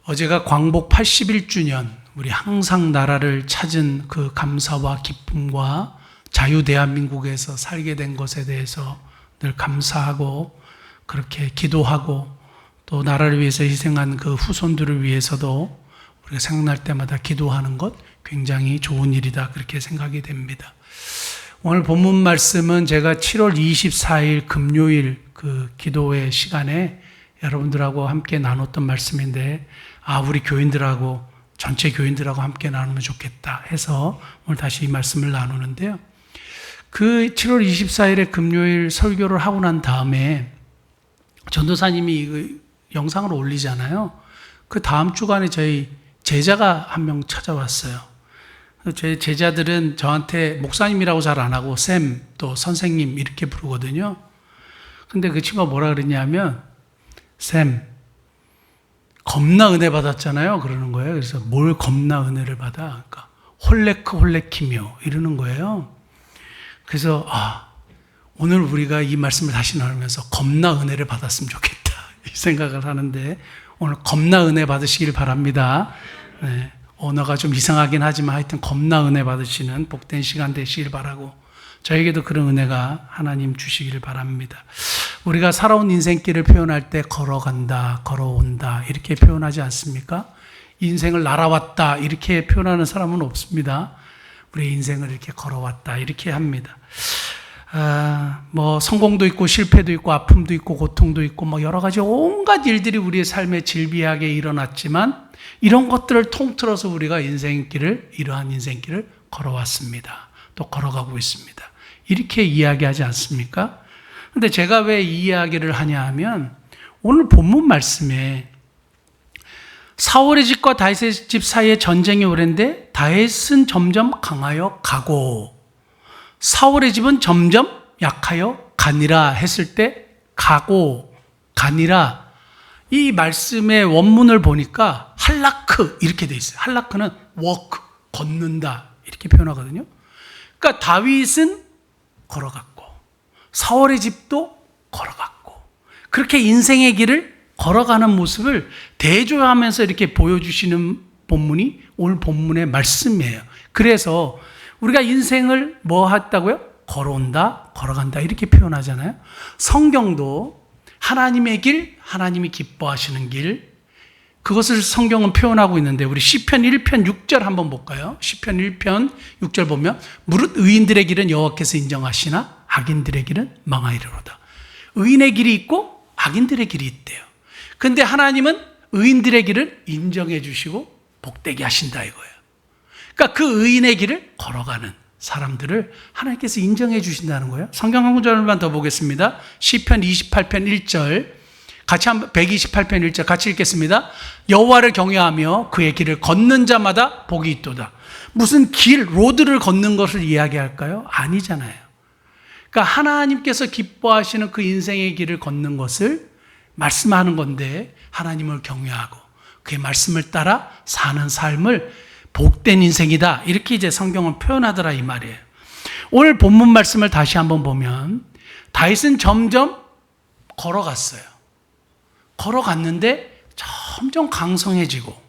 어제가 광복 81주년, 우리 항상 나라를 찾은 그 감사와 기쁨과 자유 대한민국에서 살게 된 것에 대해서 늘 감사하고 그렇게 기도하고 또 나라를 위해서 희생한 그 후손들을 위해서도 우리가 생각날 때마다 기도하는 것 굉장히 좋은 일이다, 그렇게 생각이 됩니다. 오늘 본문 말씀은 제가 7월 24일 금요일 그 기도회 시간에 여러분들하고 함께 나눴던 말씀인데, 우리 교인들하고 전체 교인들하고 함께 나누면 좋겠다 해서 오늘 다시 이 말씀을 나누는데요. 그 7월 24일에 금요일 설교를 하고 난 다음에 전도사님이 그 영상을 올리잖아요. 그 다음 주간에 저희 제자가 한 명 찾아왔어요. 제 제자들은 저한테 목사님이라고 잘 안 하고 쌤, 또 선생님 이렇게 부르거든요. 근데 그 친구가 뭐라 그랬냐면, 쌤, 겁나 은혜 받았잖아요, 그러는 거예요. 그래서 뭘 겁나 은혜를 받아? 그러니까 홀레키며 이러는 거예요. 그래서 오늘 우리가 이 말씀을 다시 나누면서 겁나 은혜를 받았으면 좋겠다 이 생각을 하는데, 오늘 겁나 은혜 받으시길 바랍니다. 네, 언어가 좀 이상하긴 하지만 하여튼 겁나 은혜 받으시는 복된 시간 되시길 바라고, 저에게도 그런 은혜가 하나님 주시기를 바랍니다. 우리가 살아온 인생길을 표현할 때 걸어간다, 걸어온다 이렇게 표현하지 않습니까? 인생을 날아왔다 이렇게 표현하는 사람은 없습니다. 우리 인생을 이렇게 걸어왔다 이렇게 합니다. 성공도 있고 실패도 있고 아픔도 있고 고통도 있고 여러 가지 온갖 일들이 우리의 삶에 질비하게 일어났지만, 이런 것들을 통틀어서 우리가 이러한 인생길을 걸어왔습니다. 또 걸어가고 있습니다. 이렇게 이야기하지 않습니까? 근데 제가 왜 이 이야기를 하냐 하면, 오늘 본문 말씀에 사울의 집과 다윗의 집 사이에 전쟁이 오랜데 다윗은 점점 강하여 가고 사울의 집은 점점 약하여 가니라 했을 때, 가고 가니라, 이 말씀의 원문을 보니까 할라크 이렇게 돼 있어요. 할라크는 walk, 걷는다 이렇게 표현하거든요. 그러니까 다윗은 걸어갔고 사울의 집도 걸어갔고, 그렇게 인생의 길을 걸어가는 모습을 대조하면서 이렇게 보여주시는 본문이 오늘 본문의 말씀이에요. 그래서 우리가 인생을 뭐 했다고요? 걸어온다, 걸어간다 이렇게 표현하잖아요. 성경도 하나님의 길, 하나님이 기뻐하시는 길, 그것을 성경은 표현하고 있는데, 우리 시편 1편 6절 한번 볼까요? 시편 1편 6절 보면, 무릇 의인들의 길은 여호와께서 인정하시나 악인들의 길은 망하리로다. 의인의 길이 있고 악인들의 길이 있대요. 근데 하나님은 의인들의 길을 인정해 주시고 복되게 하신다 이거예요. 그러니까 그 의인의 길을 걸어가는 사람들을 하나님께서 인정해 주신다는 거예요. 성경 한 구절만 더 보겠습니다. 시편 28편 1절 같이 128편 1절 같이 읽겠습니다. 여호와를 경외하며 그의 길을 걷는 자마다 복이 있도다. 무슨 길, 로드를 걷는 것을 이야기할까요? 아니잖아요. 그러니까 하나님께서 기뻐하시는 그 인생의 길을 걷는 것을 말씀하는 건데, 하나님을 경외하고 그의 말씀을 따라 사는 삶을 복된 인생이다 이렇게 이제 성경은 표현하더라 이 말이에요. 오늘 본문 말씀을 다시 한번 보면, 다윗은 점점 걸어갔어요. 걸어갔는데 점점 강성해지고,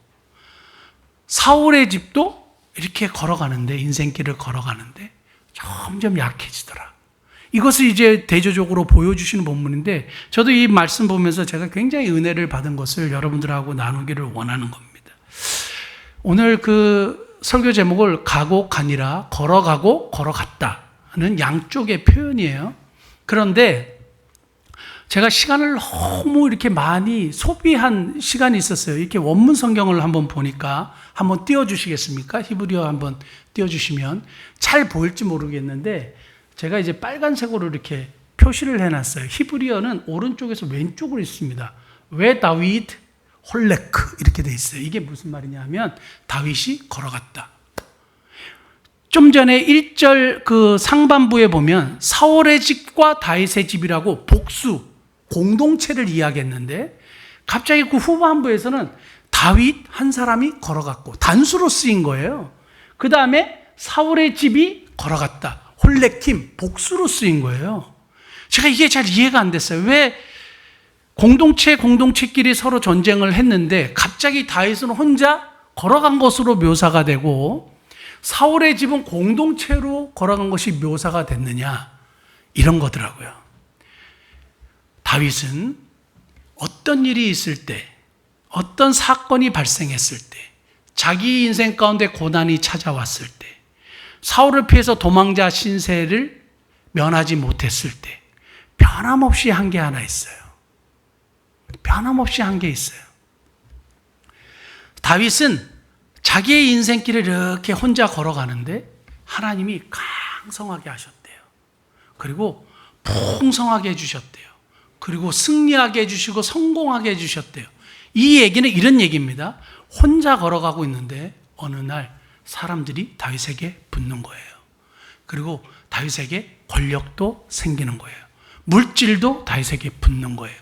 사울의 집도 이렇게 걸어가는데, 인생길을 걸어가는데 점점 약해지더라. 이것을 이제 대조적으로 보여주시는 본문인데, 저도 이 말씀 보면서 제가 굉장히 은혜를 받은 것을 여러분들하고 나누기를 원하는 겁니다. 오늘 그 설교 제목을 가고 가니라, 걸어가고 걸어갔다는 양쪽의 표현이에요. 그런데 제가 시간을 너무 이렇게 많이 소비한 시간이 있었어요. 이렇게 원문 성경을 한번 보니까, 한번 띄워주시겠습니까? 히브리어 한번 띄워주시면 잘 보일지 모르겠는데, 제가 이제 빨간색으로 이렇게 표시를 해놨어요. 히브리어는 오른쪽에서 왼쪽으로 있습니다. 왜 다윗 홀레크 이렇게 돼 있어요. 이게 무슨 말이냐 하면, 다윗이 걸어갔다. 좀 전에 1절 그 상반부에 보면 사울의 집과 다윗의 집이라고 복수, 공동체를 이야기했는데, 갑자기 그 후반부에서는 다윗 한 사람이 걸어갔고 단수로 쓰인 거예요. 그 다음에 사울의 집이 걸어갔다, 홀레킴, 복수로 쓰인 거예요. 제가 이게 잘 이해가 안 됐어요. 왜 공동체끼리 서로 전쟁을 했는데 갑자기 다윗은 혼자 걸어간 것으로 묘사가 되고 사울의 집은 공동체로 걸어간 것이 묘사가 됐느냐, 이런 거더라고요. 다윗은 어떤 일이 있을 때, 어떤 사건이 발생했을 때, 자기 인생 가운데 고난이 찾아왔을 때, 사울을 피해서 도망자 신세를 면하지 못했을 때 변함없이 한 게 하나 있어요. 변함없이 한 게 있어요. 다윗은 자기의 인생길을 이렇게 혼자 걸어가는데 하나님이 강성하게 하셨대요. 그리고 풍성하게 해주셨대요. 그리고 승리하게 해주시고 성공하게 해주셨대요. 이 얘기는 이런 얘기입니다. 혼자 걸어가고 있는데 어느 날 사람들이 다윗에게 붙는 거예요. 그리고 다윗에게 권력도 생기는 거예요. 물질도 다윗에게 붙는 거예요.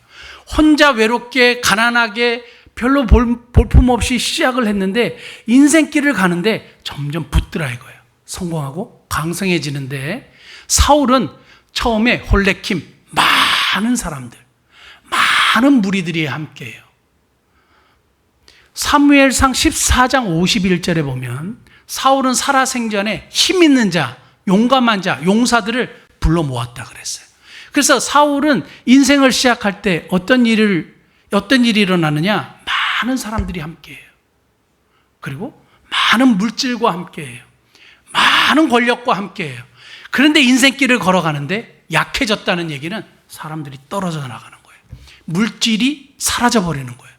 혼자 외롭게 가난하게 별로 볼품없이 시작을 했는데 인생길을 가는데 점점 붙더라 이거예요. 성공하고 강성해지는데 사울은 처음에 홀레킴 많은 사람들, 많은 무리들이 함께해요. 사무엘상 14장 51절에 보면 사울은 살아생전에 힘 있는 자, 용감한 자, 용사들을 불러 모았다 그랬어요. 그래서 사울은 인생을 시작할 때 어떤 일이 일어나느냐? 많은 사람들이 함께해요. 그리고 많은 물질과 함께해요. 많은 권력과 함께해요. 그런데 인생길을 걸어가는데 약해졌다는 얘기는 사람들이 떨어져 나가는 거예요. 물질이 사라져버리는 거예요.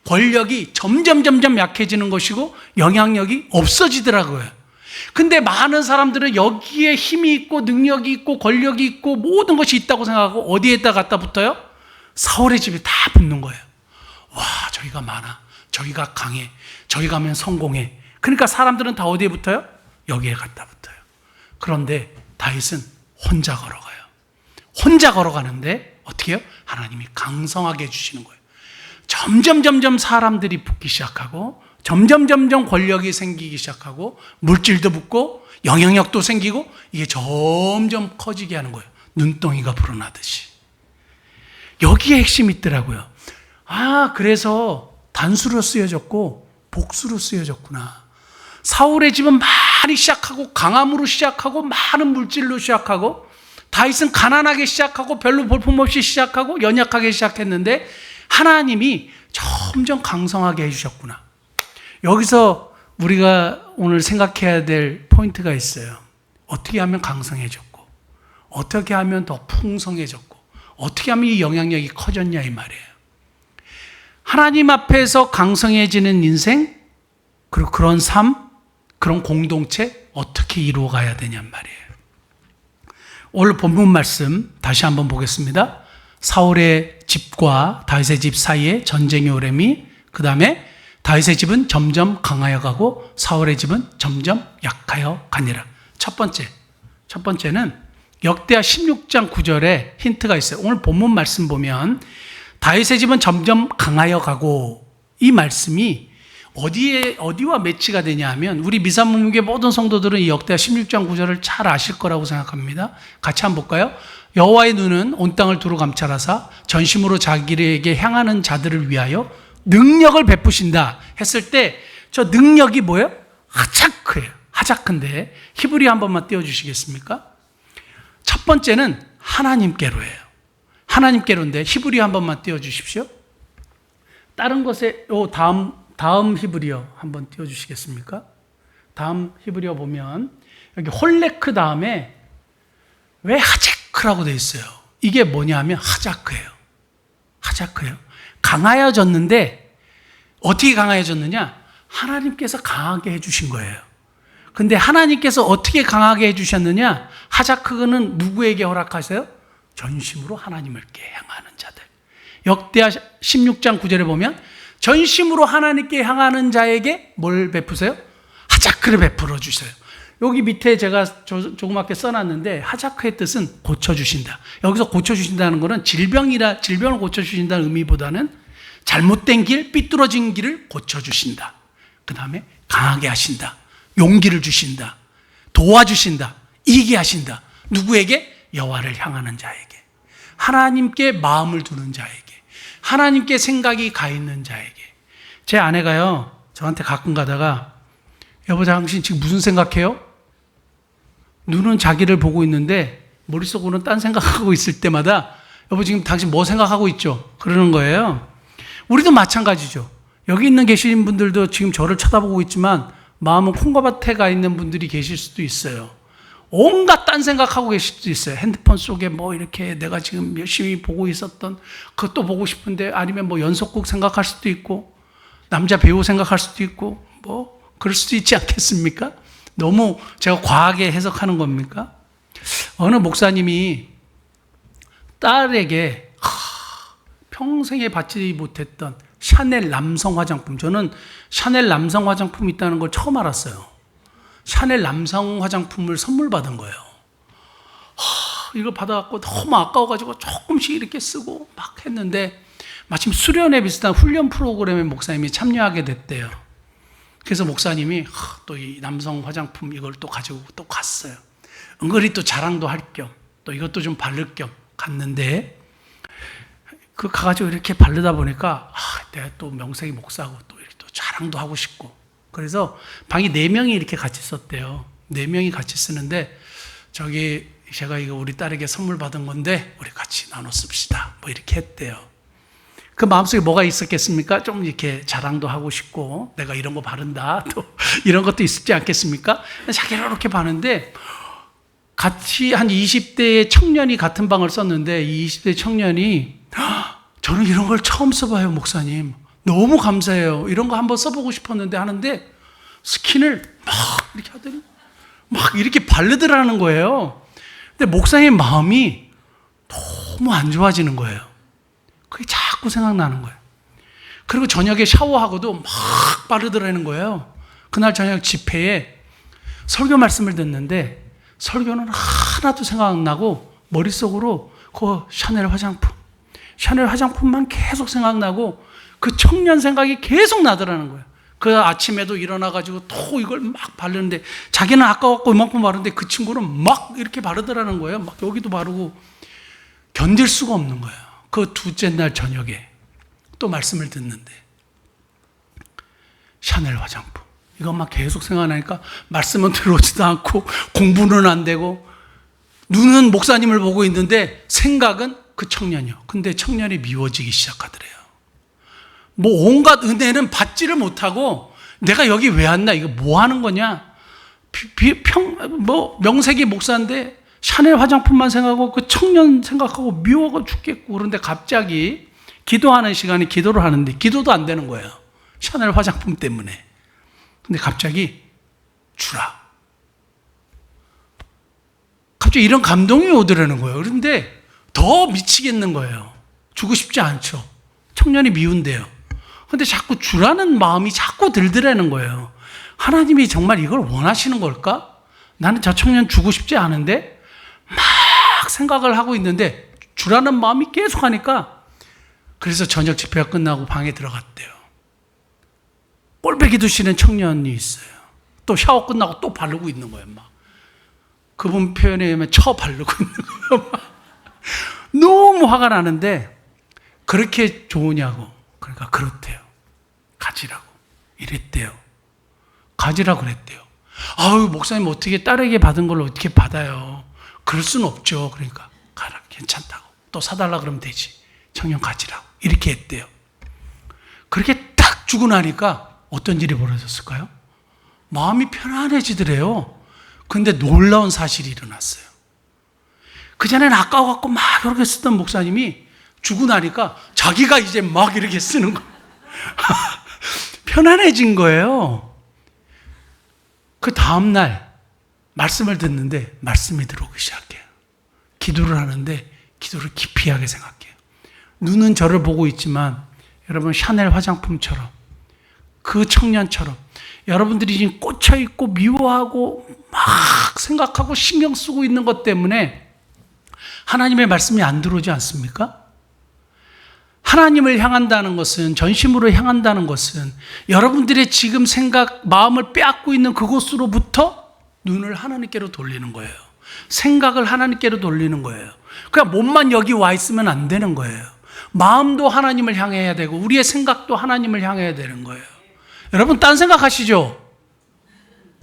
권력이 점점 약해지는 것이고 영향력이 없어지더라고요. 근데 많은 사람들은 여기에 힘이 있고 능력이 있고 권력이 있고 모든 것이 있다고 생각하고 어디에다 갖다 붙어요? 사울의 집에 다 붙는 거예요. 와, 저기가 많아. 저기가 강해. 저기 가면 성공해. 그러니까 사람들은 다 어디에 붙어요? 여기에 갖다 붙어요. 그런데 다윗은 혼자 걸어가요. 혼자 걸어가는데 어떻게 해요? 하나님이 강성하게 해주시는 거예요. 점점 사람들이 붙기 시작하고 점점 권력이 생기기 시작하고 물질도 붙고 영향력도 생기고 이게 점점 커지게 하는 거예요. 눈덩이가 불어나듯이. 여기에 핵심이 있더라고요. 아, 그래서 단수로 쓰여졌고 복수로 쓰여졌구나. 사울의 집은 많이 시작하고 강함으로 시작하고 많은 물질로 시작하고 다윗은 가난하게 시작하고 별로 볼품없이 시작하고 연약하게 시작했는데 하나님이 점점 강성하게 해주셨구나. 여기서 우리가 오늘 생각해야 될 포인트가 있어요. 어떻게 하면 강성해졌고 어떻게 하면 더 풍성해졌고 어떻게 하면 이 영향력이 커졌냐 이 말이에요. 하나님 앞에서 강성해지는 인생, 그리고 그런 삶, 그런 공동체 어떻게 이루어가야 되냔 말이에요. 오늘 본문 말씀 다시 한번 보겠습니다. 사울의 집과 다윗의 집 사이에 전쟁이 오래미, 그 다음에 다윗의 집은 점점 강하여 가고 사울의 집은 점점 약하여 가니라. 첫 번째는 역대하 16장 9절에 힌트가 있어요. 오늘 본문 말씀 보면 다윗의 집은 점점 강하여 가고, 이 말씀이 어디와 매치가 되냐 하면 우리 미사문교의 모든 성도들은 이 역대하 16장 9절을 잘 아실 거라고 생각합니다. 같이 한번 볼까요? 여호와의 눈은 온 땅을 두루 감찰하사 전심으로 자기에게 향하는 자들을 위하여 능력을 베푸신다 했을 때 저 능력이 뭐예요? 하자크예요. 하자크인데 히브리 한 번만 띄워주시겠습니까? 첫 번째는 하나님께로예요. 하나님께로인데 히브리 한 번만 띄워주십시오. 다른 것에 다음 히브리어 한번 띄워주시겠습니까? 다음 히브리어 보면 여기 홀레크 다음에 왜 하자크라고 되어 있어요? 이게 뭐냐 하면 하자크예요. 강하여졌는데 어떻게 강하여졌느냐? 하나님께서 강하게 해주신 거예요. 근데 하나님께서 어떻게 강하게 해주셨느냐? 하자크는 누구에게 허락하세요? 전심으로 하나님께 향하는 자들. 역대하 16장 9절에 보면 전심으로 하나님께 향하는 자에게 뭘 베푸세요? 하자크를 베풀어 주세요. 여기 밑에 제가 조그맣게 써놨는데 하자크의 뜻은 고쳐주신다. 여기서 고쳐주신다는 것은 질병을 고쳐주신다는 의미보다는 잘못된 길, 삐뚤어진 길을 고쳐주신다. 그 다음에 강하게 하신다. 용기를 주신다. 도와주신다. 이기게 하신다. 누구에게? 여호와를 향하는 자에게. 하나님께 마음을 두는 자에게. 하나님께 생각이 가 있는 자에게. 제 아내가요, 저한테 가끔 가다가, 여보, 당신 지금 무슨 생각해요? 눈은 자기를 보고 있는데 머릿속으로는 딴 생각하고 있을 때마다, 여보, 지금 당신 뭐 생각하고 있죠? 그러는 거예요. 우리도 마찬가지죠. 여기 있는 계신 분들도 지금 저를 쳐다보고 있지만 마음은 콩과밭에 가 있는 분들이 계실 수도 있어요. 온갖 딴 생각하고 계실 수도 있어요. 핸드폰 속에 뭐 이렇게 내가 지금 열심히 보고 있었던 그것도 보고 싶은데, 아니면 뭐 연속극 생각할 수도 있고, 남자 배우 생각할 수도 있고, 뭐 그럴 수도 있지 않겠습니까? 너무 제가 과하게 해석하는 겁니까? 어느 목사님이 딸에게 평생에 받지 못했던 샤넬 남성 화장품, 저는 샤넬 남성 화장품이 있다는 걸 처음 알았어요. 샤넬 남성 화장품을 선물 받은 거예요. 이걸 받아갖고 너무 아까워가지고 조금씩 이렇게 쓰고 막 했는데, 마침 수련회 비슷한 훈련 프로그램에 목사님이 참여하게 됐대요. 그래서 목사님이 또 이 남성 화장품 이걸 또 가지고 또 갔어요. 은근히 또 자랑도 할 겸, 또 이것도 좀 바를 겸 갔는데, 그 가가지고 이렇게 바르다 보니까 내가 또 명색이 목사고 또 이렇게 또 자랑도 하고 싶고, 그래서 방이 4명이 이렇게 같이 썼대요. 4명이 같이 쓰는데, 저기 제가 이거 우리 딸에게 선물 받은 건데 우리 같이 나눠 씁시다, 뭐 이렇게 했대요. 그 마음속에 뭐가 있었겠습니까? 좀 이렇게 자랑도 하고 싶고, 내가 이런 거 바른다, 또 이런 것도 있었지 않겠습니까? 자기가 이렇게 바는데, 같이 한 20대의 청년이 같은 방을 썼는데, 이 20대 청년이 저는 이런 걸 처음 써봐요, 목사님. 너무 감사해요. 이런 거 한번 써보고 싶었는데 하는데, 스킨을 막 이렇게 하더니 막 이렇게 바르더라는 거예요. 근데 목사님 마음이 너무 안 좋아지는 거예요. 그게 자꾸 생각나는 거예요. 그리고 저녁에 샤워하고도 막 바르더라는 거예요. 그날 저녁 집회에 설교 말씀을 듣는데, 설교는 하나도 생각 안 나고 머릿속으로 그 샤넬 화장품만 계속 생각나고, 그 청년 생각이 계속 나더라는 거예요. 그 아침에도 일어나가지고 또 이걸 막 바르는데, 자기는 아까웠고 이만큼 바르는데 그 친구는 막 이렇게 바르더라는 거예요. 막 여기도 바르고, 견딜 수가 없는 거예요. 그 둘째 날 저녁에 또 말씀을 듣는데, 샤넬 화장품 이것만 계속 생각나니까 말씀은 들어오지도 않고 공부는 안 되고, 눈은 목사님을 보고 있는데 생각은 그 청년이요. 근데 청년이 미워지기 시작하더래요. 뭐 온갖 은혜는 받지를 못하고, 내가 여기 왜 왔나, 이거 뭐 하는 거냐, 명색이 목사인데 샤넬 화장품만 생각하고 그 청년 생각하고 미워가 죽겠고. 그런데 갑자기 기도하는 시간에 기도를 하는데 기도도 안 되는 거예요, 샤넬 화장품 때문에. 근데 갑자기 주라, 갑자기 이런 감동이 오더라는 거예요. 그런데 더 미치겠는 거예요. 주고 싶지 않죠. 청년이 미운데요. 근데 자꾸 주라는 마음이 자꾸 들더라는 거예요. 하나님이 정말 이걸 원하시는 걸까? 나는 저 청년 주고 싶지 않은데 막 생각을 하고 있는데 주라는 마음이 계속 하니까, 그래서 저녁 집회가 끝나고 방에 들어갔대요. 꼴배기 두시는 청년이 있어요. 또 샤워 끝나고 또 바르고 있는 거예요. 막 그분 표현에 의하면 바르고 있는 거예요. 너무 화가 나는데, 그렇게 좋으냐고. 그러니까 그렇대요. 가지라고 이랬대요. 가지라고 그랬대요. 아유, 목사님 어떻게 딸에게 받은 걸 어떻게 받아요? 그럴 수는 없죠. 그러니까 가라, 괜찮다고. 또 사달라 그러면 되지. 청년 가지라고 이렇게 했대요. 그렇게 딱 주고 나니까 어떤 일이 벌어졌을까요? 마음이 편안해지더래요. 근데 놀라운 사실이 일어났어요. 그전에는 아까워갖고 막 이렇게 쓰던 목사님이 주고 나니까 자기가 이제 막 이렇게 쓰는 거. 편안해진 거예요. 그 다음날 말씀을 듣는데 말씀이 들어오기 시작해요. 기도를 하는데 기도를 기피하게 생각해요. 눈은 저를 보고 있지만 여러분, 샤넬 화장품처럼, 그 청년처럼 여러분들이 지금 꽂혀있고 미워하고 막 생각하고 신경 쓰고 있는 것 때문에 하나님의 말씀이 안 들어오지 않습니까? 하나님을 향한다는 것은, 전심으로 향한다는 것은 여러분들의 지금 생각, 마음을 빼앗고 있는 그곳으로부터 눈을 하나님께로 돌리는 거예요. 생각을 하나님께로 돌리는 거예요. 그냥 몸만 여기 와 있으면 안 되는 거예요. 마음도 하나님을 향해야 되고 우리의 생각도 하나님을 향해야 되는 거예요. 여러분 딴 생각하시죠?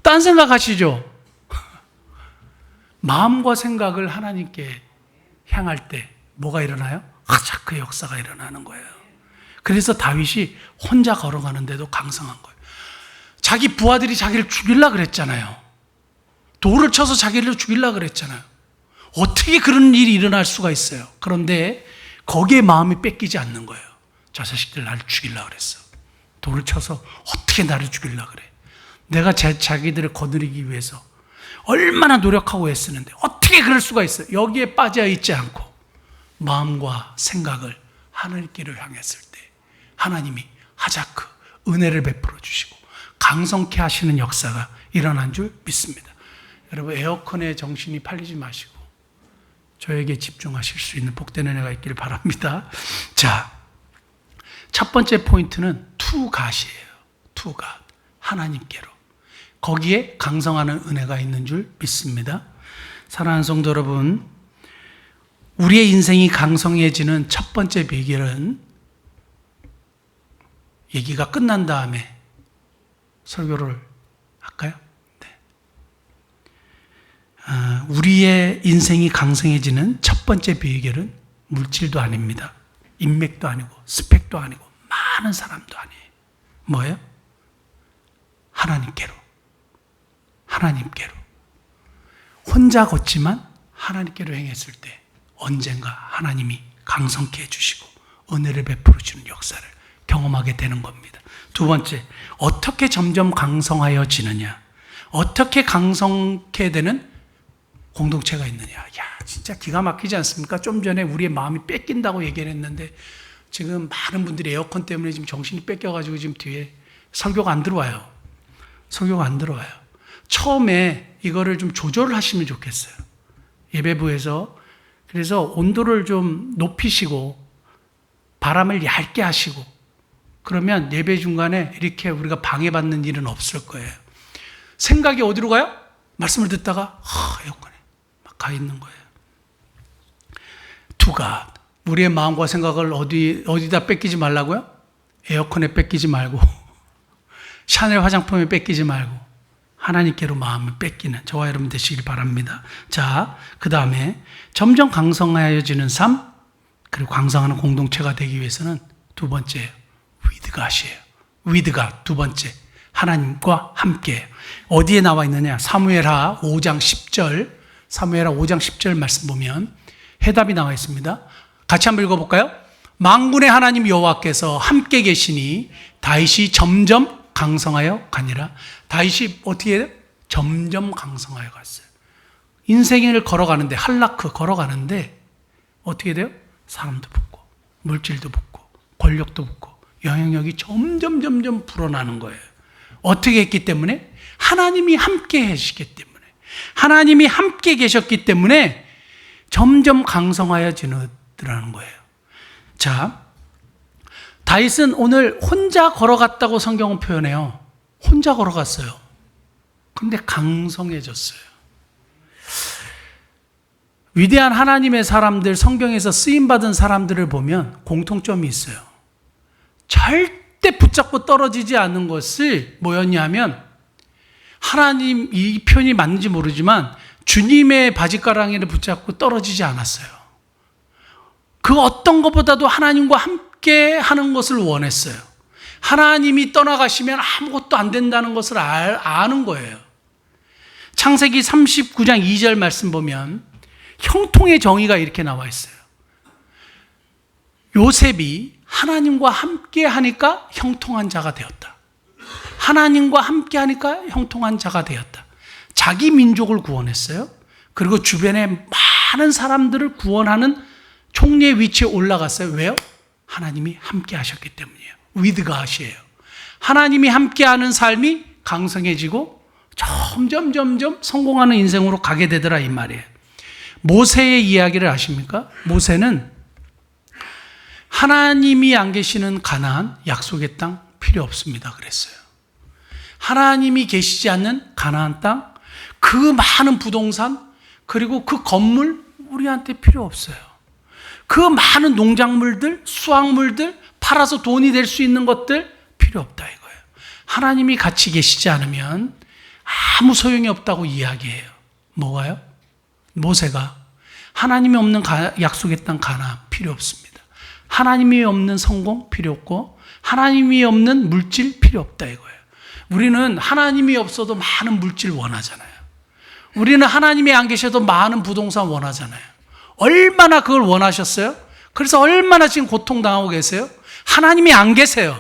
딴 생각하시죠? 마음과 생각을 하나님께 향할 때 뭐가 일어나요? 하자크의 역사가 일어나는 거예요. 그래서 다윗이 혼자 걸어가는데도 강성한 거예요. 자기 부하들이 자기를 죽이려고 그랬잖아요. 돌을 쳐서 자기를 죽이려고 그랬잖아요. 어떻게 그런 일이 일어날 수가 있어요? 그런데 거기에 마음이 뺏기지 않는 거예요. 저 자식들 나를 죽이려고 그랬어. 돌을 쳐서 어떻게 나를 죽이려고 그래. 내가 자기들을 거느리기 위해서 얼마나 노력하고 애쓰는데 어떻게 그럴 수가 있어요? 여기에 빠져 있지 않고 마음과 생각을 하늘길을 향했을 때 하나님이 하자크 은혜를 베풀어 주시고 강성케 하시는 역사가 일어난 줄 믿습니다. 여러분 에어컨에 정신이 팔리지 마시고 저에게 집중하실 수 있는 복된 은혜가 있기를 바랍니다. 자, 첫 번째 포인트는 to God이에요. to God, 하나님께로. 거기에 강성하는 은혜가 있는 줄 믿습니다. 사랑하는 성도 여러분, 우리의 인생이 강성해지는 첫 번째 비결은 얘기가 끝난 다음에 설교를 할까요? 네. 우리의 인생이 강성해지는 첫 번째 비결은 물질도 아닙니다. 인맥도 아니고 스펙도 아니고 많은 사람도 아니에요. 뭐예요? 하나님께로. 하나님께로. 혼자 걷지만 하나님께로 행했을 때 언젠가 하나님이 강성케 해주시고 은혜를 베풀어 주는 역사를 경험하게 되는 겁니다. 두 번째, 어떻게 점점 강성하여지느냐? 어떻게 강성케 되는 공동체가 있느냐? 야, 진짜 기가 막히지 않습니까? 좀 전에 우리의 마음이 뺏긴다고 얘기를 했는데 지금 많은 분들이 에어컨 때문에 지금 정신이 뺏겨가지고 지금 뒤에 설교가 안 들어와요. 설교가 안 들어와요. 처음에 이거를 좀 조절을 하시면 좋겠어요. 예배부에서. 그래서 온도를 좀 높이시고 바람을 얇게 하시고 그러면 예배 중간에 이렇게 우리가 방해받는 일은 없을 거예요. 생각이 어디로 가요? 말씀을 듣다가 에어컨에 막 가 있는 거예요. 두가 우리의 마음과 생각을 어디다 뺏기지 말라고요? 에어컨에 뺏기지 말고 샤넬 화장품에 뺏기지 말고 하나님께로 마음을 뺏기는 저와 여러분 되시길 바랍니다. 자, 그 다음에 점점 강성하여지는 삶 그리고 강성하는 공동체가 되기 위해서는 두 번째 with God이에요. with God 두 번째 하나님과 함께 어디에 나와 있느냐? 사무엘하 5장 10절 사무엘하 5장 10절 말씀 보면 해답이 나와 있습니다. 같이 한번 읽어볼까요? 만군의 하나님 여호와께서 함께 계시니 다윗이 점점 강성하여 가니라. 다윗이 어떻게 해요? 점점 강성하여 갔어요. 인생을 걸어가는데 할라크 걸어가는데 어떻게 돼요? 사람도 붙고 물질도 붙고 권력도 붙고 영향력이 점점 불어나는 거예요. 어떻게 했기 때문에? 하나님이 함께 하시기 때문에 하나님이 함께 계셨기 때문에 점점 강성하여지더라는 거예요. 자, 다윗은 오늘 혼자 걸어갔다고 성경은 표현해요. 혼자 걸어갔어요. 근데 강성해졌어요. 위대한 하나님의 사람들, 성경에서 쓰임받은 사람들을 보면 공통점이 있어요. 절대 붙잡고 떨어지지 않는 것을 뭐였냐면 하나님 이 표현이 맞는지 모르지만 주님의 바지가랑이를 붙잡고 떨어지지 않았어요. 그 어떤 것보다도 하나님과 함께 하는 것을 원했어요. 하나님이 떠나가시면 아무것도 안 된다는 것을 아는 거예요. 창세기 39장 2절 말씀 보면 형통의 정의가 이렇게 나와 있어요. 요셉이 하나님과 함께 하니까 형통한 자가 되었다. 하나님과 함께 하니까 형통한 자가 되었다. 자기 민족을 구원했어요. 그리고 주변에 많은 사람들을 구원하는 총리의 위치에 올라갔어요. 왜요? 하나님이 함께 하셨기 때문이에요. with God이에요. 하나님이 함께하는 삶이 강성해지고 점점 성공하는 인생으로 가게 되더라 이 말이에요. 모세의 이야기를 아십니까? 모세는 하나님이 안 계시는 가나안 약속의 땅 필요 없습니다 그랬어요. 하나님이 계시지 않는 가나안 땅, 그 많은 부동산 그리고 그 건물 우리한테 필요 없어요. 그 많은 농작물들, 수확물들, 팔아서 돈이 될 수 있는 것들 필요 없다 이거예요. 하나님이 같이 계시지 않으면 아무 소용이 없다고 이야기해요. 뭐가요? 모세가 하나님이 없는 약속의 땅 가나안 필요 없습니다. 하나님이 없는 성공 필요 없고 하나님이 없는 물질 필요 없다 이거예요. 우리는 하나님이 없어도 많은 물질 원하잖아요. 우리는 하나님이 안 계셔도 많은 부동산 원하잖아요. 얼마나 그걸 원하셨어요? 그래서 얼마나 지금 고통당하고 계세요? 하나님이 안 계세요.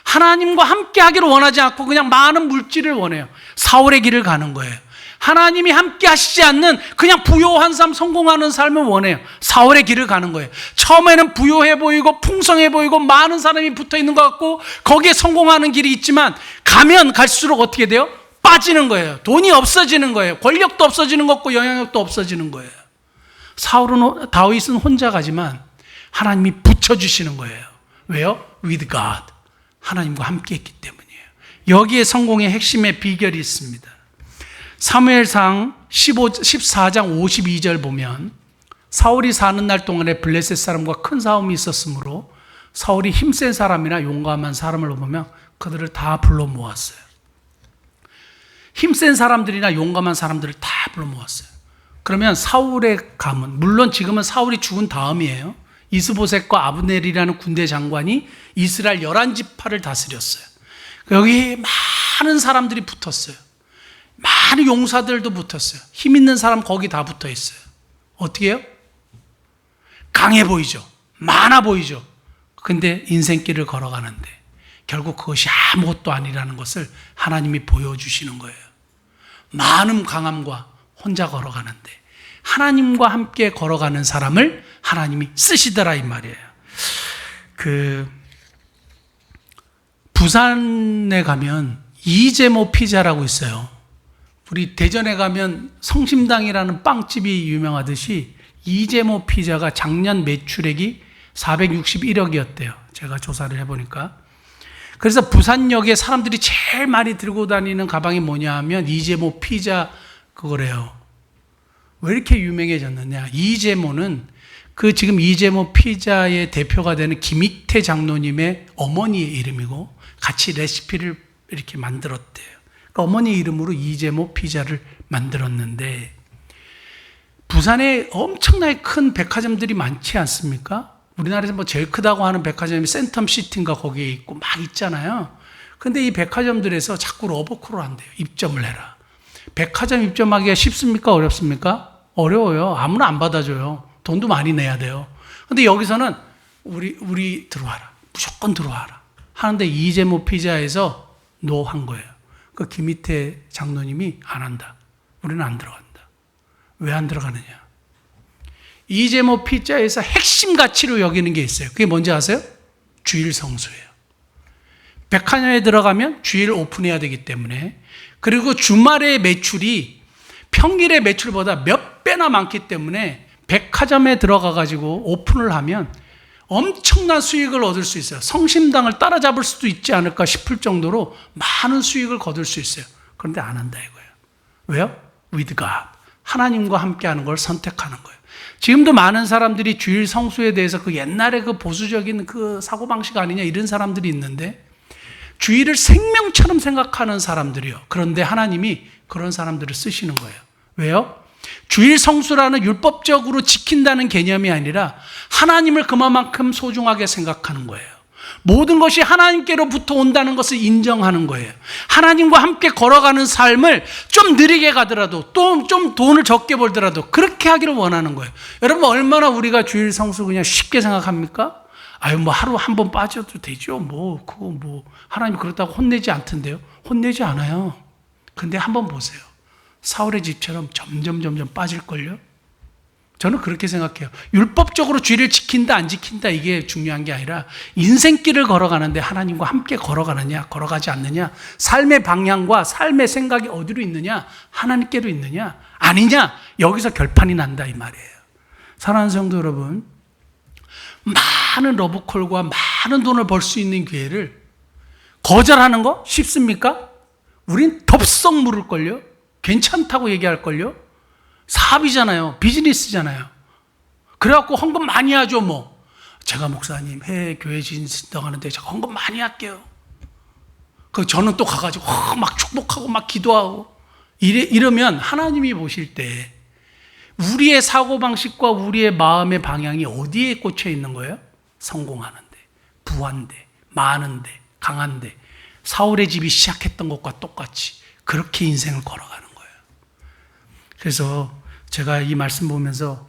하나님과 함께 하기를 원하지 않고 그냥 많은 물질을 원해요. 사울의 길을 가는 거예요. 하나님이 함께 하시지 않는 그냥 부요한 삶, 성공하는 삶을 원해요. 사울의 길을 가는 거예요. 처음에는 부요해 보이고 풍성해 보이고 많은 사람이 붙어 있는 것 같고 거기에 성공하는 길이 있지만 가면 갈수록 어떻게 돼요? 빠지는 거예요. 돈이 없어지는 거예요. 권력도 없어지는 것 같고 영향력도 없어지는 거예요. 다윗은 혼자 가지만 하나님이 붙여주시는 거예요. 왜요? With God. 하나님과 함께 했기 때문이에요. 여기에 성공의 핵심의 비결이 있습니다. 사무엘상 14장 52절 보면 사울이 사는 날 동안에 블레셋 사람과 큰 싸움이 있었으므로 사울이 힘센 사람이나 용감한 사람을 보면 그들을 다 불러 모았어요. 힘센 사람들이나 용감한 사람들을 다 불러 모았어요. 그러면 사울의 가문, 물론 지금은 사울이 죽은 다음이에요. 이스보셋과 아브넬이라는 군대 장관이 이스라엘 11지파를 다스렸어요. 여기 많은 사람들이 붙었어요. 많은 용사들도 붙었어요. 힘 있는 사람 거기 다 붙어 있어요. 어떻게 해요? 강해 보이죠. 많아 보이죠. 근데 인생길을 걸어가는데 결국 그것이 아무것도 아니라는 것을 하나님이 보여주시는 거예요. 많은 강함과 혼자 걸어가는데 하나님과 함께 걸어가는 사람을 하나님이 쓰시더라 이 말이에요. 부산에 가면 이재모 피자라고 있어요. 우리 대전에 가면 성심당이라는 빵집이 유명하듯이 이재모 피자가 작년 매출액이 461억이었대요. 제가 조사를 해보니까. 그래서 부산역에 사람들이 제일 많이 들고 다니는 가방이 뭐냐 하면 이재모 피자 그거래요. 왜 이렇게 유명해졌느냐? 이재모는 지금 이재모 피자의 대표가 되는 김익태 장로님의 어머니의 이름이고 같이 레시피를 이렇게 만들었대요. 그러니까 어머니 이름으로 이재모 피자를 만들었는데 부산에 엄청나게 큰 백화점들이 많지 않습니까? 우리나라에서 제일 크다고 하는 백화점이 센텀시티인가 거기에 있고 막 있잖아요. 근데 이 백화점들에서 자꾸 러브콜을 한대요. 입점을 해라. 백화점 입점하기가 쉽습니까? 어렵습니까? 어려워요. 아무나 안 받아줘요. 돈도 많이 내야 돼요. 근데 여기서는 우리 들어와라. 무조건 들어와라. 하는데 이재모 피자에서 노 한 거예요. 그 김희태 장로님이 안 한다. 우리는 안 들어간다. 왜 안 들어가느냐? 이재모 피자에서 핵심 가치로 여기는 게 있어요. 그게 뭔지 아세요? 주일 성수예요. 백화점에 들어가면 주일 오픈해야 되기 때문에 그리고 주말의 매출이 평일의 매출보다 몇 배나 많기 때문에 백화점에 들어가 가지고 오픈을 하면 엄청난 수익을 얻을 수 있어요. 성심당을 따라잡을 수도 있지 않을까 싶을 정도로 많은 수익을 거둘 수 있어요. 그런데 안 한다 이거예요. 왜요? With God. 하나님과 함께하는 걸 선택하는 거예요. 지금도 많은 사람들이 주일 성수에 대해서 옛날에 보수적인 사고방식 아니냐 이런 사람들이 있는데 주일을 생명처럼 생각하는 사람들이요. 그런데 하나님이 그런 사람들을 쓰시는 거예요. 왜요? 주일 성수라는 율법적으로 지킨다는 개념이 아니라 하나님을 그만큼 소중하게 생각하는 거예요. 모든 것이 하나님께로부터 온다는 것을 인정하는 거예요. 하나님과 함께 걸어가는 삶을 좀 느리게 가더라도 또 좀 돈을 적게 벌더라도 그렇게 하기를 원하는 거예요. 여러분 얼마나 우리가 주일 성수 그냥 쉽게 생각합니까? 하루 한 번 빠져도 되죠. 하나님 그렇다고 혼내지 않던데요. 혼내지 않아요. 근데 한번 보세요. 사울의 집처럼 점점 빠질걸요? 저는 그렇게 생각해요. 율법적으로 주의를 지킨다 안 지킨다 이게 중요한 게 아니라 인생길을 걸어가는데 하나님과 함께 걸어가느냐 걸어가지 않느냐 삶의 방향과 삶의 생각이 어디로 있느냐 하나님께로 있느냐 아니냐 여기서 결판이 난다 이 말이에요. 사랑하는 성도 여러분, 많은 러브콜과 많은 돈을 벌 수 있는 기회를 거절하는 거 쉽습니까? 우린 덥석 물을걸요? 괜찮다고 얘기할걸요? 사업이잖아요. 비즈니스잖아요. 그래갖고 헌금 많이 하죠, 뭐. 제가 목사님, 교회 진행하는데 제가 헌금 많이 할게요. 저는 또 가가지고 막 축복하고 막 기도하고 이러면 하나님이 보실 때 우리의 사고방식과 우리의 마음의 방향이 어디에 꽂혀 있는 거예요? 성공하는데, 부한데, 많은데, 강한데, 사울의 집이 시작했던 것과 똑같이 그렇게 인생을 걸어가는 거예요. 그래서 제가 이 말씀 보면서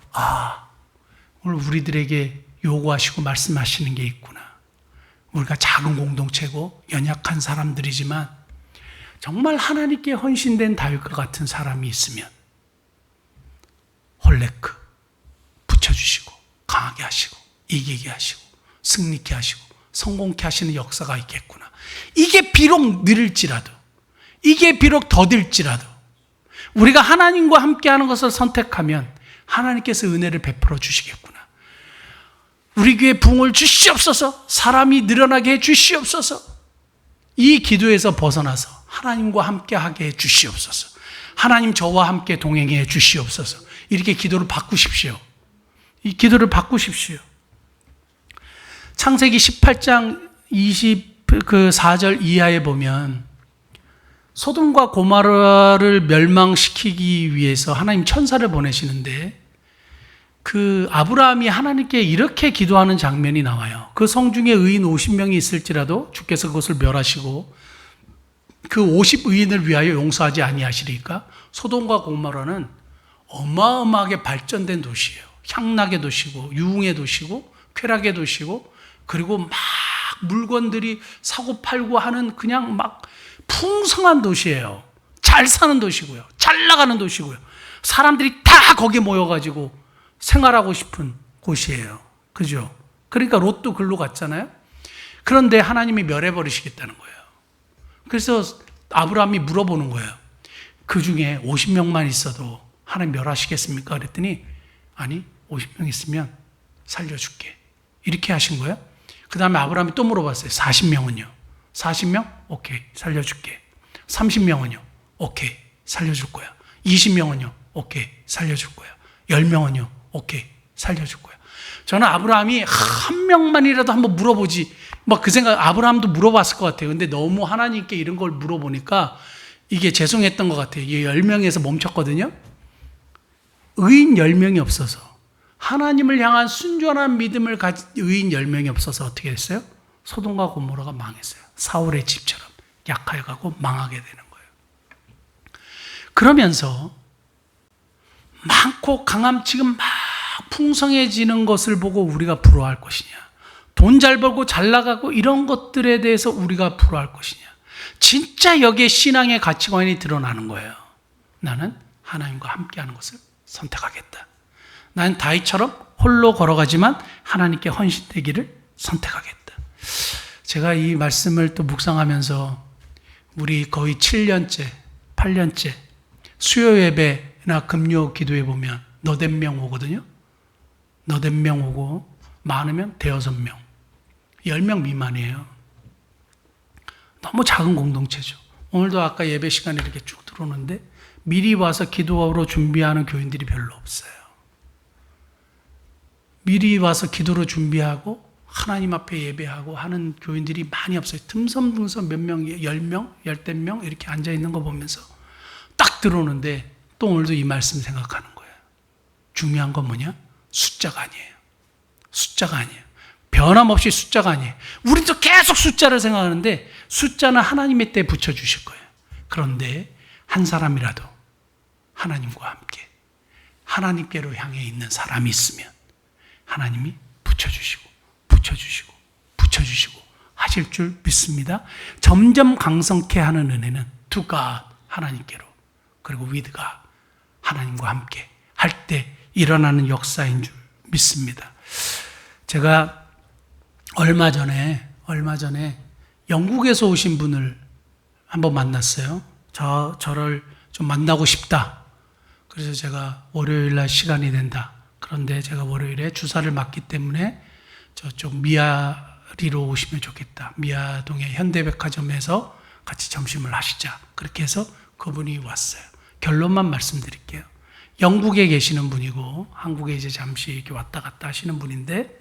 오늘 우리들에게 요구하시고 말씀하시는 게 있구나. 우리가 작은 공동체고 연약한 사람들이지만 정말 하나님께 헌신된 다윗과 같은 사람이 있으면 홀레크 붙여주시고 강하게 하시고 이기게 하시고 승리케 하시고 성공케 하시는 역사가 있겠구나. 이게 비록 느릴지라도, 이게 비록 더딜지라도 우리가 하나님과 함께하는 것을 선택하면 하나님께서 은혜를 베풀어 주시겠구나. 우리 교회 부흥을 주시옵소서, 사람이 늘어나게 해 주시옵소서, 이 기도에서 벗어나서 하나님과 함께하게 해 주시옵소서, 하나님 저와 함께 동행해 주시옵소서, 이렇게 기도를 바꾸십시오. 이 기도를 바꾸십시오. 창세기 18장 24절 이하에 보면 소돔과 고모라를 멸망시키기 위해서 하나님 천사를 보내시는데 아브라함이 하나님께 이렇게 기도하는 장면이 나와요. 그 성 중에 의인 50명이 있을지라도 주께서 그것을 멸하시고 그 50의인을 위하여 용서하지 아니하시리까? 소돔과 고모라는 어마어마하게 발전된 도시예요. 향락의 도시고 유흥의 도시고 쾌락의 도시고 그리고 막 물건들이 사고 팔고 하는 그냥 막 풍성한 도시예요. 잘 사는 도시고요. 잘 나가는 도시고요. 사람들이 다 거기에 모여가지고 생활하고 싶은 곳이에요. 그죠? 그러니까 롯도 글로 갔잖아요. 그런데 하나님이 멸해버리시겠다는 거예요. 그래서 아브라함이 물어보는 거예요. 그 중에 50명만 있어도 하나님 멸하시겠습니까? 그랬더니 아니 50명 있으면 살려줄게. 이렇게 하신 거예요. 그 다음에 아브라함이 또 물어봤어요. 40명은요? 40명? 오케이, 살려줄게. 30명은요? 오케이, 살려줄 거야. 20명은요? 오케이, 살려줄 거야. 10명은요? 오케이, 살려줄 거야. 저는 아브라함이 한 명만이라도 한번 물어보지, 막 그 생각, 아브라함도 물어봤을 것 같아요. 근데 너무 하나님께 이런 걸 물어보니까 이게 죄송했던 것 같아요. 이게 10명에서 멈췄거든요. 의인 10명이 없어서, 하나님을 향한 순전한 믿음을 가진 의인 10명이 없어서 어떻게 됐어요? 소돔과 고모라가 망했어요. 사울의 집처럼 약하여 가고 망하게 되는 거예요. 그러면서 많고 강함 지금 막 풍성해지는 것을 보고 우리가 부러워할 것이냐, 돈 잘 벌고 잘 나가고 이런 것들에 대해서 우리가 부러워할 것이냐, 진짜 여기에 신앙의 가치관이 드러나는 거예요. 나는 하나님과 함께하는 것을 선택하겠다. 나는 다윗처럼 홀로 걸어가지만 하나님께 헌신되기를 선택하겠다. 제가 이 말씀을 또 묵상하면서 우리 거의 7년째, 8년째 수요 예배나 금요 기도에 보면 너댓 명 오거든요. 너댓 명 오고 많으면 대여섯 명, 10명 미만이에요. 너무 작은 공동체죠. 오늘도 아까 예배 시간에 이렇게 쭉 들어오는데 미리 와서 기도하러 준비하는 교인들이 별로 없어요. 미리 와서 기도로 준비하고 하나님 앞에 예배하고 하는 교인들이 많이 없어요. 듬성듬성 몇 명, 10명, 10명 이렇게 앉아있는 거 보면서 딱 들어오는데 또 오늘도 이 말씀 생각하는 거예요. 중요한 건 뭐냐? 숫자가 아니에요. 숫자가 아니에요. 변함없이 숫자가 아니에요. 우리도 계속 숫자를 생각하는데 숫자는 하나님의 때 붙여주실 거예요. 그런데 한 사람이라도 하나님과 함께 하나님께로 향해 있는 사람이 있으면 하나님이 붙여주시고 하실 줄 믿습니다. 점점 강성케 하는 은혜는 to God, 하나님께로, 그리고 with God, 하나님과 함께 할 때 일어나는 역사인 줄 믿습니다. 제가 얼마 전에 영국에서 오신 분을 한번 만났어요. 저를 좀 만나고 싶다. 그래서 제가 월요일 날 시간이 된다. 그런데 제가 월요일에 주사를 맞기 때문에 저쪽 미아리로 오시면 좋겠다. 미아동의 현대백화점에서 같이 점심을 하시자. 그렇게 해서 그분이 왔어요. 결론만 말씀드릴게요. 영국에 계시는 분이고 한국에 이제 잠시 이렇게 왔다 갔다 하시는 분인데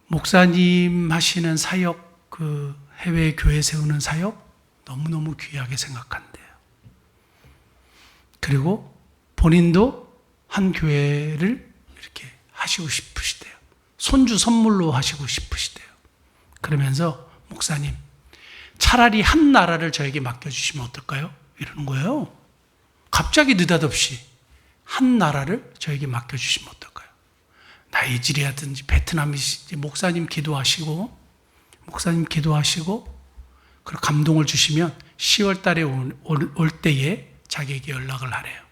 목사님 하시는 사역, 그 해외 교회 세우는 사역 너무너무 귀하게 생각한대요. 그리고 본인도 한 교회를 이렇게 하시고 싶으시대요. 손주 선물로 하시고 싶으시대요. 그러면서 목사님, 차라리 한 나라를 저에게 맡겨주시면 어떨까요? 이러는 거예요. 갑자기 느닷없이 한 나라를 저에게 맡겨주시면 어떨까요? 나이지리아든지 베트남이든지 목사님 기도하시고 그리고 감동을 주시면 10월 달에 올 때에 자기에게 연락을 하래요.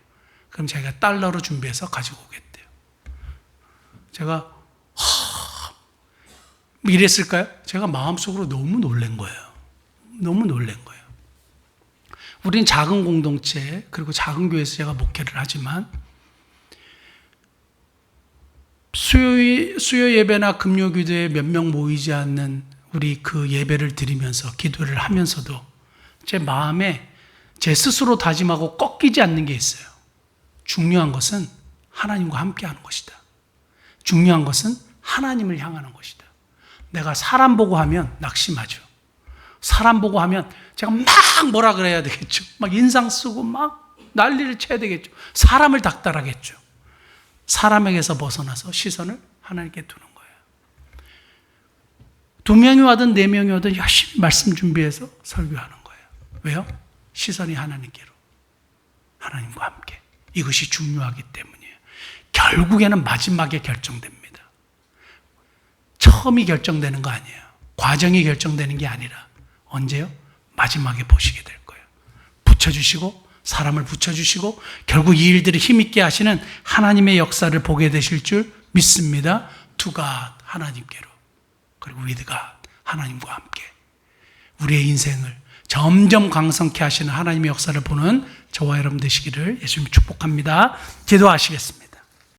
그럼 자기가 달러로 준비해서 가지고 오겠대요. 제가 이랬을까요? 제가 마음속으로 너무 놀란 거예요. 너무 놀란 거예요. 우린 작은 공동체 그리고 작은 교회에서 제가 목회를 하지만 수요 예배나 금요 기도에 몇 명 모이지 않는 우리 그 예배를 드리면서 기도를 하면서도 제 마음에 제 스스로 다짐하고 꺾이지 않는 게 있어요. 중요한 것은 하나님과 함께하는 것이다. 중요한 것은 하나님을 향하는 것이다. 내가 사람 보고 하면 낙심하죠. 사람 보고 하면 제가 막 뭐라 그래야 되겠죠. 막 인상 쓰고 막 난리를 쳐야 되겠죠. 사람을 닥달하겠죠. 사람에게서 벗어나서 시선을 하나님께 두는 거예요. 2명이 와든 4명이 와든 열심히 말씀 준비해서 설교하는 거예요. 왜요? 시선이 하나님께로. 하나님과 함께. 이것이 중요하기 때문이에요. 결국에는 마지막에 결정됩니다. 처음이 결정되는 거 아니에요. 과정이 결정되는 게 아니라 언제요? 마지막에 보시게 될 거예요. 붙여주시고 사람을 붙여주시고 결국 이 일들을 힘있게 하시는 하나님의 역사를 보게 되실 줄 믿습니다. To God, 하나님께로. 그리고 with God, 하나님과 함께. 우리의 인생을 점점 강성케 하시는 하나님의 역사를 보는 저와 여러분 되시기를 예수님 축복합니다. 기도하시겠습니다.